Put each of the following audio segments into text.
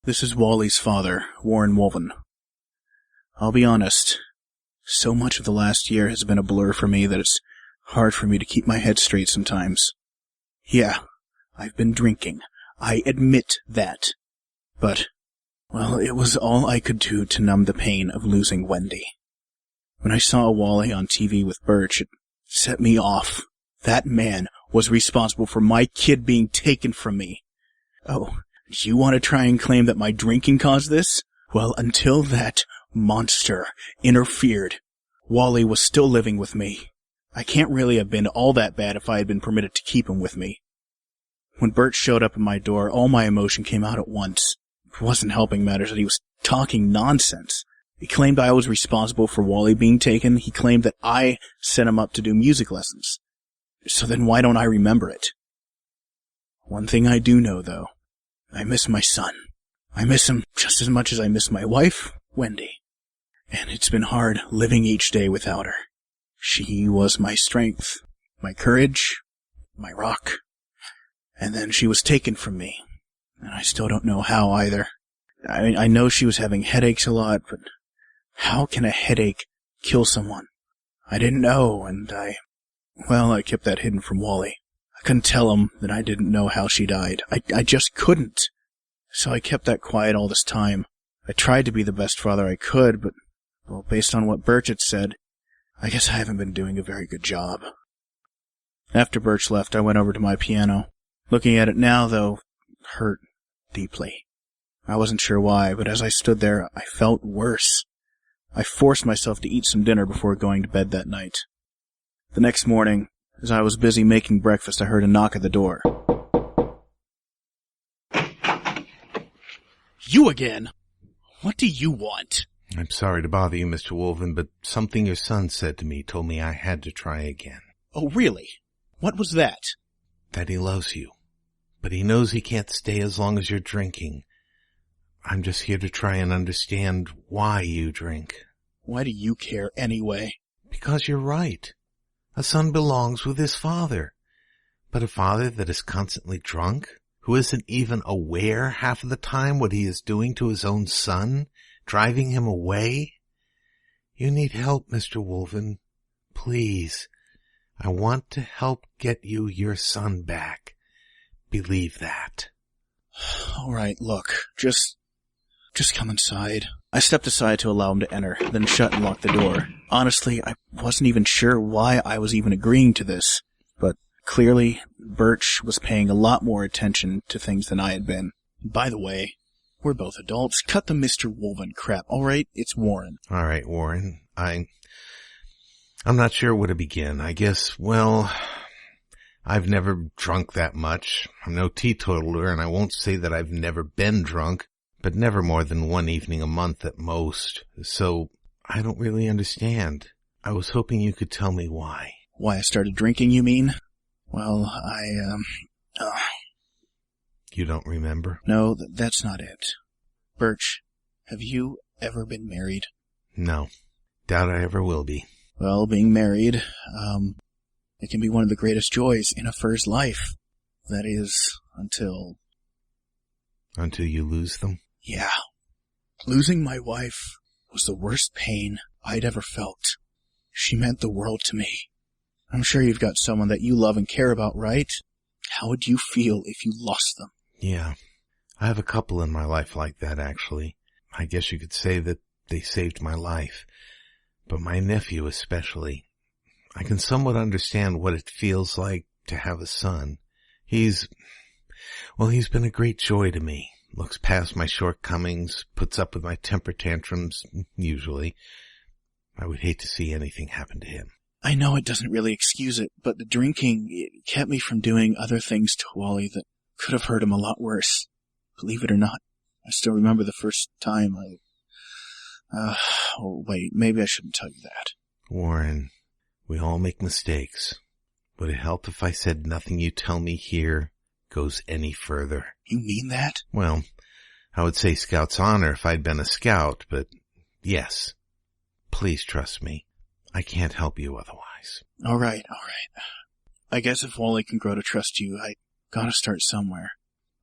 This is Wally's father, Warren Wolven. I'll be honest, so much of the last year has been a blur for me that it's hard for me to keep my head straight sometimes. Yeah, I've been drinking. I admit that. But, well, it was all I could do to numb the pain of losing Wendy. When I saw Wally on TV with Birch, it set me off. That man was responsible for my kid being taken from me. Oh, you want to try and claim that my drinking caused this? Well, until that monster interfered, Wally was still living with me. I can't really have been all that bad if I had been permitted to keep him with me. When Bert showed up at my door, all my emotion came out at once. It wasn't helping matters that he was talking nonsense. He claimed I was responsible for Wally being taken. He claimed that I set him up to do music lessons. So then why don't I remember it? One thing I do know, though. I miss my son. I miss him just as much as I miss my wife, Wendy. And it's been hard living each day without her. She was my strength, my courage, my rock. And then she was taken from me. And I still don't know how either. I know she was having headaches a lot, but how can a headache kill someone? I didn't know, and I kept that hidden from Wally. I couldn't tell him that I didn't know how she died. I just couldn't. So I kept that quiet all this time. I tried to be the best father I could, but, well, based on what Birch had said, I guess I haven't been doing a very good job. After Birch left, I went over to my piano. Looking at it now, though, hurt deeply. I wasn't sure why, but as I stood there, I felt worse. I forced myself to eat some dinner before going to bed that night. The next morning, as I was busy making breakfast, I heard a knock at the door. You again? What do you want? I'm sorry to bother you, Mr. Wolven, but something your son said to me told me I had to try again. Oh, really? What was that? That he loves you, but he knows he can't stay as long as you're drinking. I'm just here to try and understand why you drink. Why do you care anyway? Because you're right. A son belongs with his father. But a father that is constantly drunk, who isn't even aware half of the time what he is doing to his own son, driving him away? You need help, Mr. Wolven. Please. I want to help get you your son back. Believe that. All right, look, just come inside. I stepped aside to allow him to enter, then shut and locked the door. Honestly, I wasn't even sure why I was even agreeing to this, but clearly, Birch was paying a lot more attention to things than I had been. By the way, we're both adults. Cut the Mr. Wolven crap, all right? It's Warren. All right, Warren. I'm not sure where to begin. I guess, well, I've never drunk that much. I'm no teetotaler, and I won't say that I've never been drunk, but never more than one evening a month at most. So I don't really understand. I was hoping you could tell me why. Why I started drinking, you mean? Well, You don't remember? No, that's not it. Birch, have you ever been married? No. Doubt I ever will be. Well, being married, it can be one of the greatest joys in a fur's life. That is, until... Until you lose them? Yeah. Losing my wife was the worst pain I'd ever felt. She meant the world to me. I'm sure you've got someone that you love and care about, right? How would you feel if you lost them? Yeah. I have a couple in my life like that, actually. I guess you could say that they saved my life. But my nephew especially. I can somewhat understand what it feels like to have a son. He's been a great joy to me. Looks past my shortcomings, puts up with my temper tantrums, usually. I would hate to see anything happen to him. I know it doesn't really excuse it, but the drinking, it kept me from doing other things to Wally that could have hurt him a lot worse. Believe it or not, I still remember the first time wait, maybe I shouldn't tell you that. Warren, we all make mistakes. Would it help if I said nothing you tell me here goes any further? You mean that? Well, I would say Scout's honor if I'd been a scout, but yes. Please trust me. I can't help you otherwise. All right. I guess if Wally can grow to trust you, I gotta start somewhere.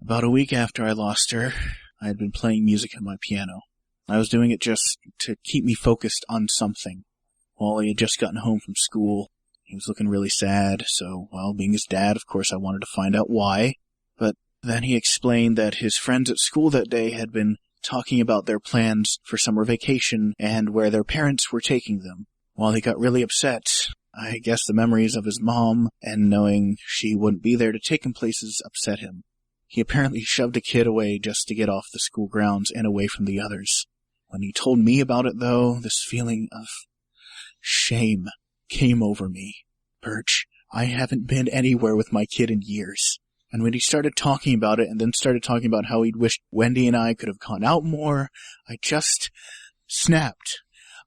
About a week after I lost her, I had been playing music on my piano. I was doing it just to keep me focused on something. Wally had just gotten home from school. He was looking really sad, so, well, being his dad, of course I wanted to find out why. But then he explained that his friends at school that day had been talking about their plans for summer vacation and where their parents were taking them. Wally got really upset. I guess the memories of his mom and knowing she wouldn't be there to take him places upset him. He apparently shoved a kid away just to get off the school grounds and away from the others. When he told me about it, though, this feeling of shame came over me. Birch, I haven't been anywhere with my kid in years. And when he started talking about it and then started talking about how he'd wished Wendy and I could have gone out more, I just snapped.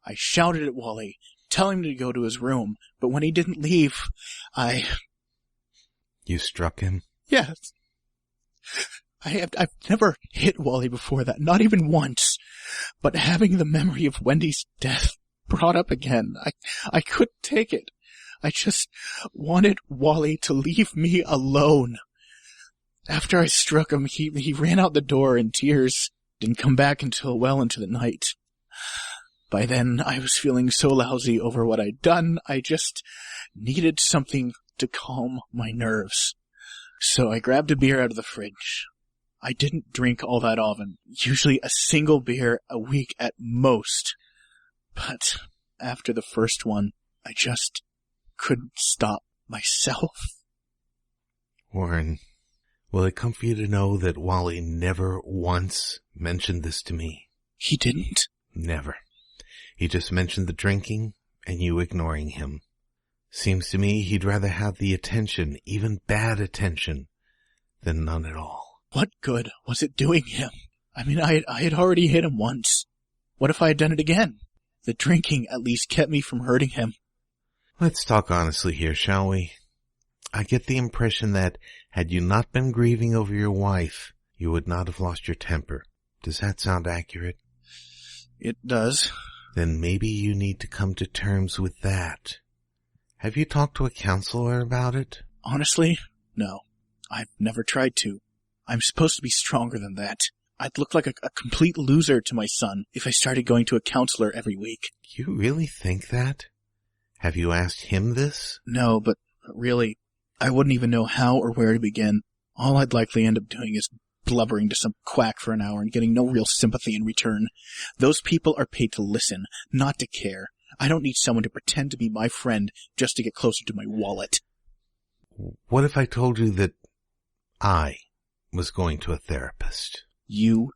I shouted at Wally, telling him to go to his room, but when he didn't leave, You struck him? Yes. I've never hit Wally before that, not even once. But having the memory of Wendy's death brought up again, I couldn't take it. I just wanted Wally to leave me alone. After I struck him, he ran out the door in tears, didn't come back until well into the night. By then, I was feeling so lousy over what I'd done, I just needed something to calm my nerves. So I grabbed a beer out of the fridge. I didn't drink all that often, usually a single beer a week at most. But after the first one, I just couldn't stop myself. Warren, will it comfort you to know that Wally never once mentioned this to me? He didn't? Never. He just mentioned the drinking and you ignoring him. Seems to me he'd rather have the attention, even bad attention, than none at all. What good was it doing him? I mean, I had already hit him once. What if I had done it again? The drinking at least kept me from hurting him. Let's talk honestly here, shall we? I get the impression that, had you not been grieving over your wife, you would not have lost your temper. Does that sound accurate? It does. Then maybe you need to come to terms with that. Have you talked to a counselor about it? Honestly, no. I've never tried to. I'm supposed to be stronger than that. I'd look like a complete loser to my son if I started going to a counselor every week. You really think that? Have you asked him this? No, but really, I wouldn't even know how or where to begin. All I'd likely end up doing is blubbering to some quack for an hour and getting no real sympathy in return. Those people are paid to listen, not to care. I don't need someone to pretend to be my friend just to get closer to my wallet. What if I told you that I was going to a therapist? You?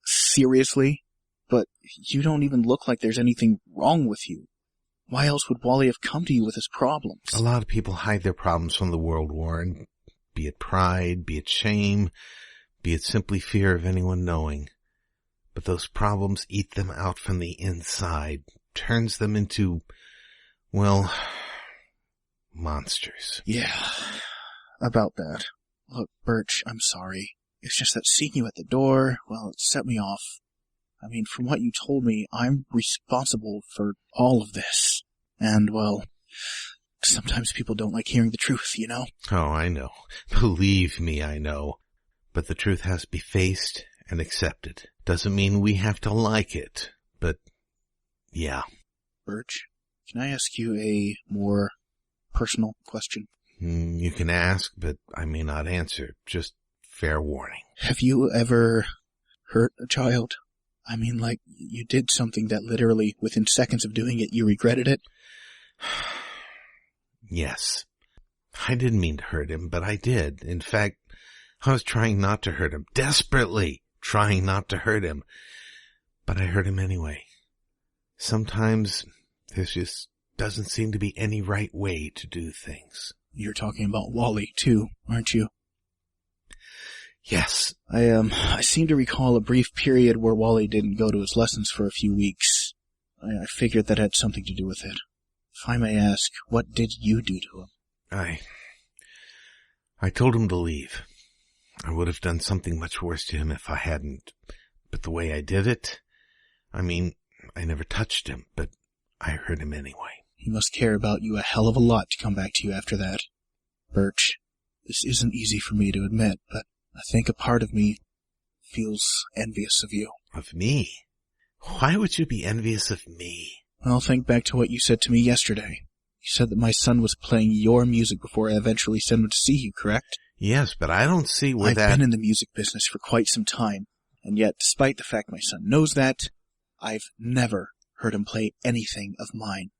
Seriously? But you don't even look like there's anything wrong with you. Why else would Wally have come to you with his problems? A lot of people hide their problems from the world, Warren. Be it pride, be it shame, be it simply fear of anyone knowing. But those problems eat them out from the inside, turns them into, well, monsters. Yeah, about that. Look, Birch, I'm sorry. It's just that seeing you at the door, well, it set me off. I mean, from what you told me, I'm responsible for all of this. And, well, sometimes people don't like hearing the truth, you know? Oh, I know. Believe me, I know. But the truth has to be faced and accepted. Doesn't mean we have to like it, but, yeah. Birch, can I ask you a more personal question? You can ask, but I may not answer. Just fair warning. Have you ever hurt a child? I mean, like, you did something that literally, within seconds of doing it, you regretted it? Yes. I didn't mean to hurt him, but I did. In fact, I was trying not to hurt him. Desperately trying not to hurt him. But I hurt him anyway. Sometimes there just doesn't seem to be any right way to do things. You're talking about Wally, too, aren't you? Yes. I seem to recall a brief period where Wally didn't go to his lessons for a few weeks. I figured that had something to do with it. If I may ask, what did you do to him? I told him to leave. I would have done something much worse to him if I hadn't. But the way I did it, I mean, I never touched him, but I hurt him anyway. He must care about you a hell of a lot to come back to you after that. Birch, this isn't easy for me to admit, but I think a part of me feels envious of you. Of me? Why would you be envious of me? Well, think back to what you said to me yesterday. You said that my son was playing your music before I eventually sent him to see you, correct? Yes, but I don't see where I've been in the music business for quite some time, and yet, despite the fact my son knows that, I've never heard him play anything of mine.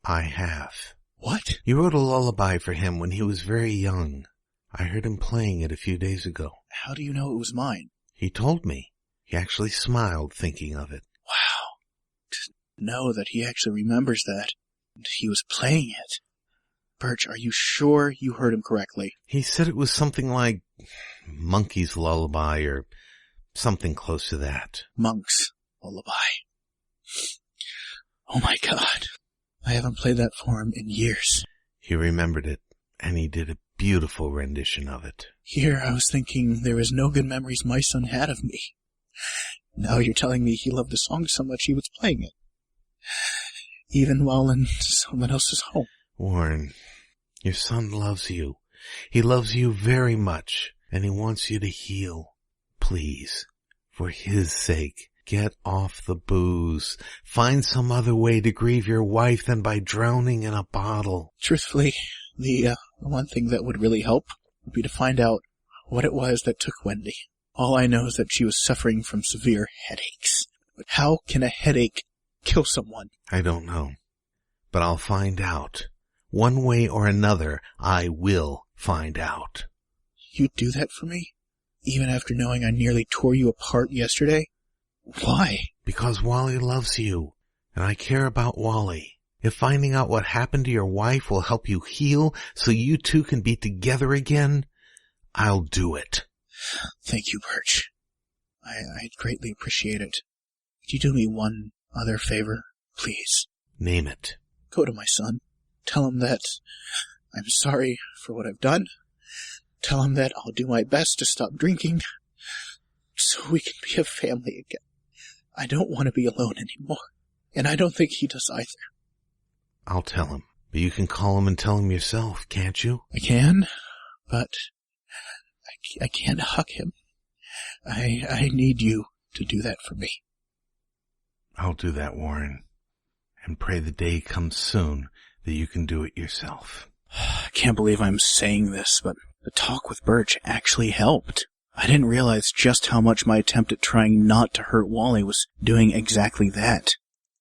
I have. What? You wrote a lullaby for him when he was very young. I heard him playing it a few days ago. How do you know it was mine? He told me. He actually smiled thinking of it. Wow. To know that he actually remembers that, and he was playing it. Birch, are you sure you heard him correctly? He said it was something like Monkey's Lullaby or something close to that. Monk's Lullaby. Oh my God. I haven't played that for him in years. He remembered it, and he did a beautiful rendition of it. Here I was thinking there was no good memories my son had of me. Now you're telling me he loved the song so much he was playing it. Even while in someone else's home. Warren, your son loves you. He loves you very much, and he wants you to heal. Please, for his sake, get off the booze. Find some other way to grieve your wife than by drowning in a bottle. Truthfully, the one thing that would really help would be to find out what it was that took Wendy. All I know is that she was suffering from severe headaches. But how can a headache kill someone? I don't know, but I'll find out. One way or another, I will find out. You'd do that for me? Even after knowing I nearly tore you apart yesterday? Why? Because Wally loves you, and I care about Wally. If finding out what happened to your wife will help you heal so you two can be together again, I'll do it. Thank you, Birch. I'd greatly appreciate it. Could you do me one other favor, please? Name it. Go to my son. Tell him that I'm sorry for what I've done. Tell him that I'll do my best to stop drinking so we can be a family again. I don't want to be alone anymore, and I don't think he does either. I'll tell him, but you can call him and tell him yourself, can't you? I can, but I can't hug him. I need you to do that for me. I'll do that, Warren, and pray the day comes soon that you can do it yourself. I can't believe I'm saying this, but the talk with Birch actually helped. I didn't realize just how much my attempt at trying not to hurt Wally was doing exactly that.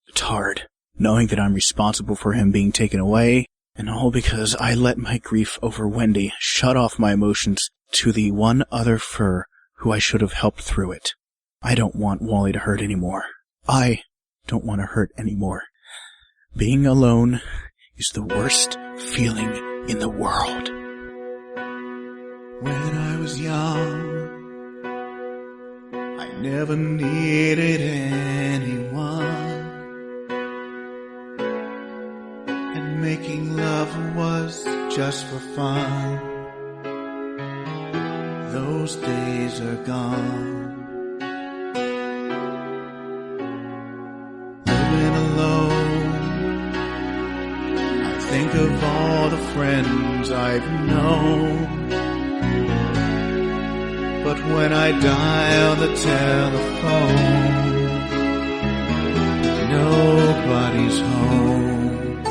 It's hard, knowing that I'm responsible for him being taken away, and all because I let my grief over Wendy shut off my emotions to the one other fur who I should have helped through it. I don't want Wally to hurt anymore. I don't want to hurt anymore. Being alone is the worst feeling in the world. When I was young, I never needed anyone, and making love was just for fun. Those days are gone. Living alone, I think of all the friends I've known. But when I dial the telephone, nobody's home.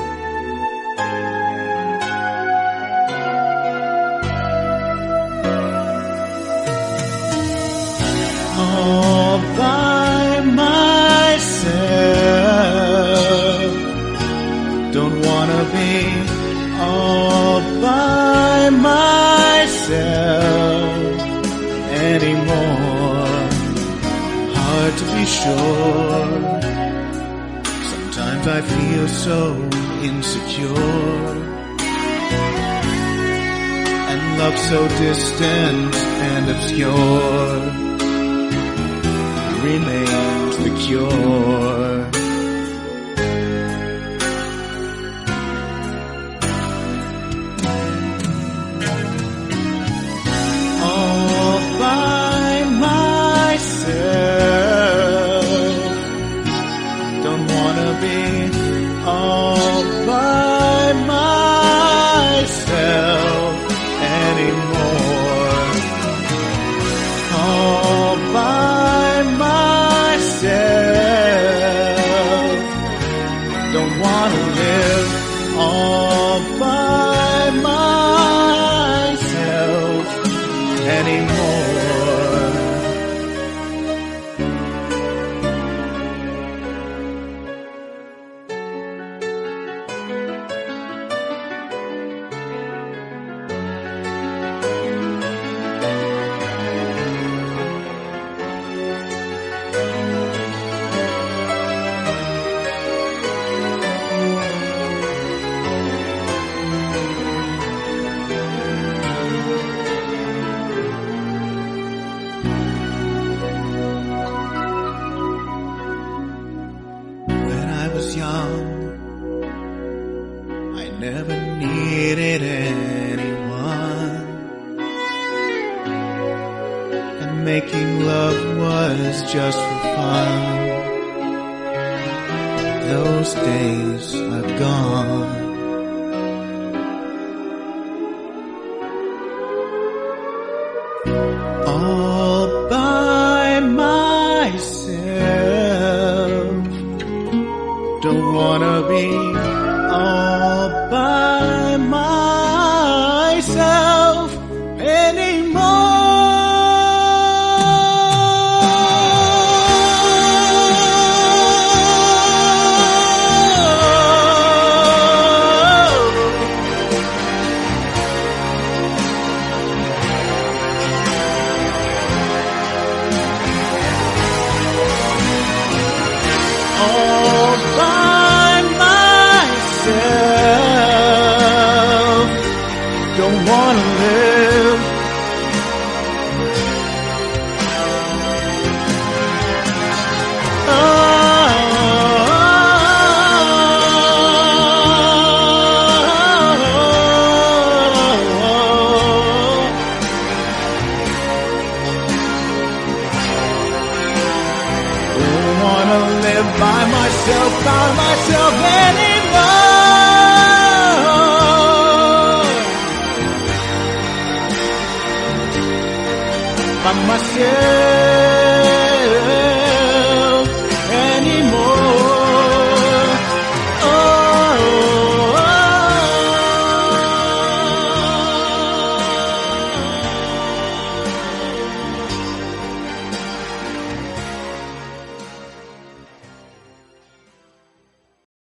All by myself, don't wanna be all by myself anymore. Hard to be sure. Sometimes I feel so insecure, and love so distant and obscure remains the cure. All by myself, don't wanna be all by myself anymore. All young, I never needed anyone, and making love was just for fun. Those days are gone. All by myself, don't wanna be all by myself anymore. All by myself, don't wanna live. Don't wanna live by myself anymore. By myself.